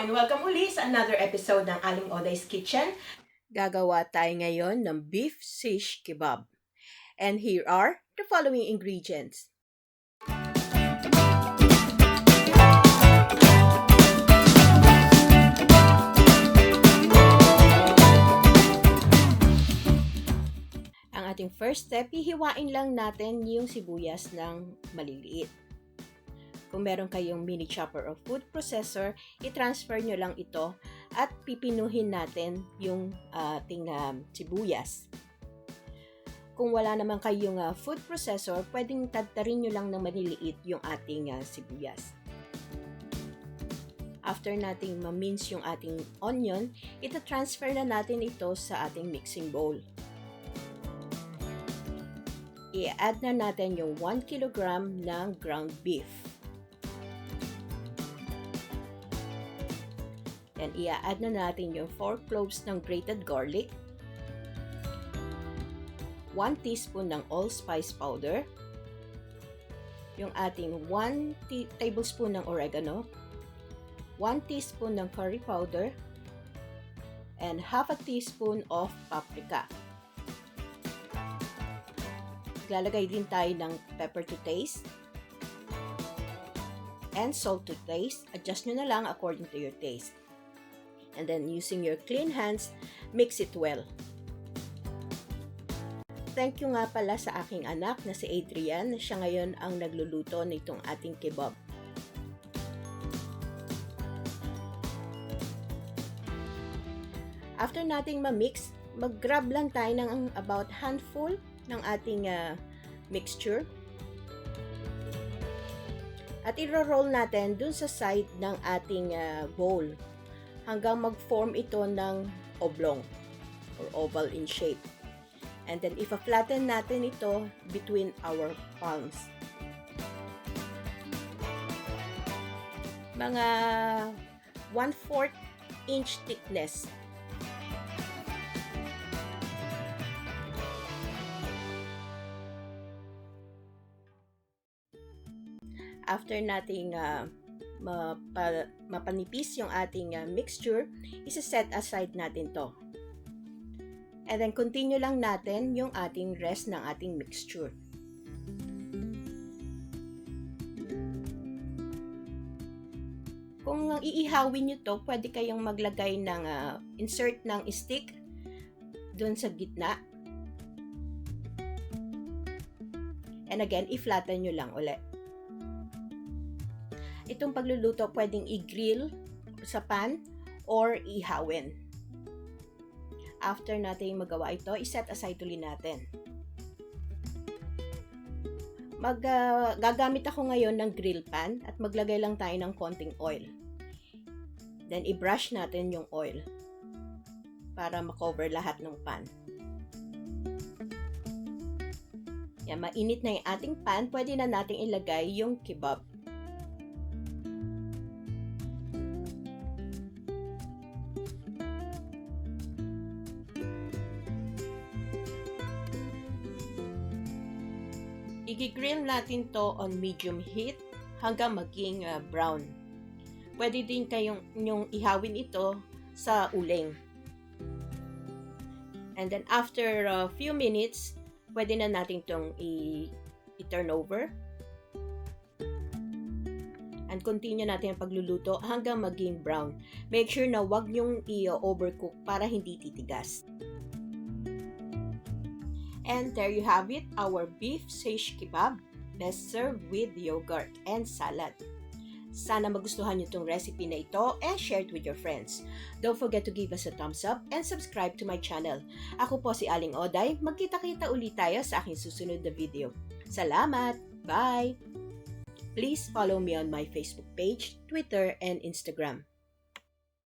and welcome uli sa another episode ng Aling Oday's Kitchen. Gagawa tayo ngayon ng beef shish kebab. And here are the following ingredients. Ang ating first step, hihiwain lang natin yung sibuyas ng maliliit. Kung meron kayong mini chopper o food processor, i-transfer nyo lang ito at pipinuhin natin yung ating sibuyas. Kung wala naman kayong food processor, pwedeng tadtarin nyo lang ng maliliit yung ating sibuyas. After nating ma-mince yung ating onion, ita-transfer na natin ito sa ating mixing bowl. I-add na natin yung 1 kg ng ground beef. Then, i-add na natin yung 4 cloves ng grated garlic, 1 teaspoon ng allspice powder, yung ating 1 tablespoon ng oregano, 1 teaspoon ng curry powder, and half a teaspoon of paprika. Lalagay din tayo ng pepper to taste, and salt to taste. Adjust nyo na lang according to your taste. And then, using your clean hands, mix it well. Thank you nga pala sa aking anak na si Adrian. Siya ngayon ang nagluluto nitong ating kebab. After nating ma-mix, mag-grab lang tayo ng about handful ng ating mixture. At i-roll natin dun sa side ng ating bowl hanggang mag-form ito ng oblong or oval in shape. And then, ipa-flatten natin ito between our palms. Mga 1/4 inch thickness. After nating mapanipis yung ating mixture, isa-set aside natin to. And then, continue lang natin yung ating rest ng ating mixture. Kung iihawin nyo to, pwede kayong maglagay ng insert ng stick dun sa gitna. And again, i-flatten nyo lang ulit. Itong pagluluto pwedeng i-grill sa pan or ihawin. After natin magawa ito, i-set aside ulit natin. Gagamit ako ngayon ng grill pan at maglagay lang tayo ng konting oil. Then, i-brush natin yung oil para makover lahat ng pan. Yan, mainit na yung ating pan, pwede na natin ilagay yung kebab. I-grill natin to on medium heat hanggang maging brown. Pwede din kayong ihawin ito sa uling. And then after a few minutes, pwede na natin itong i-turn over. And continue natin ang pagluluto hanggang maging brown. Make sure na wag nyong i-overcook para hindi titigas. And there you have it, our beef shish kebab, best served with yogurt and salad. Sana magustuhan nyo itong recipe na ito and share it with your friends. Don't forget to give us a thumbs up and subscribe to my channel. Ako po si Aling Oday. Magkita-kita ulit tayo sa aking susunod na video. Salamat! Bye! Please follow me on my Facebook page, Twitter, and Instagram.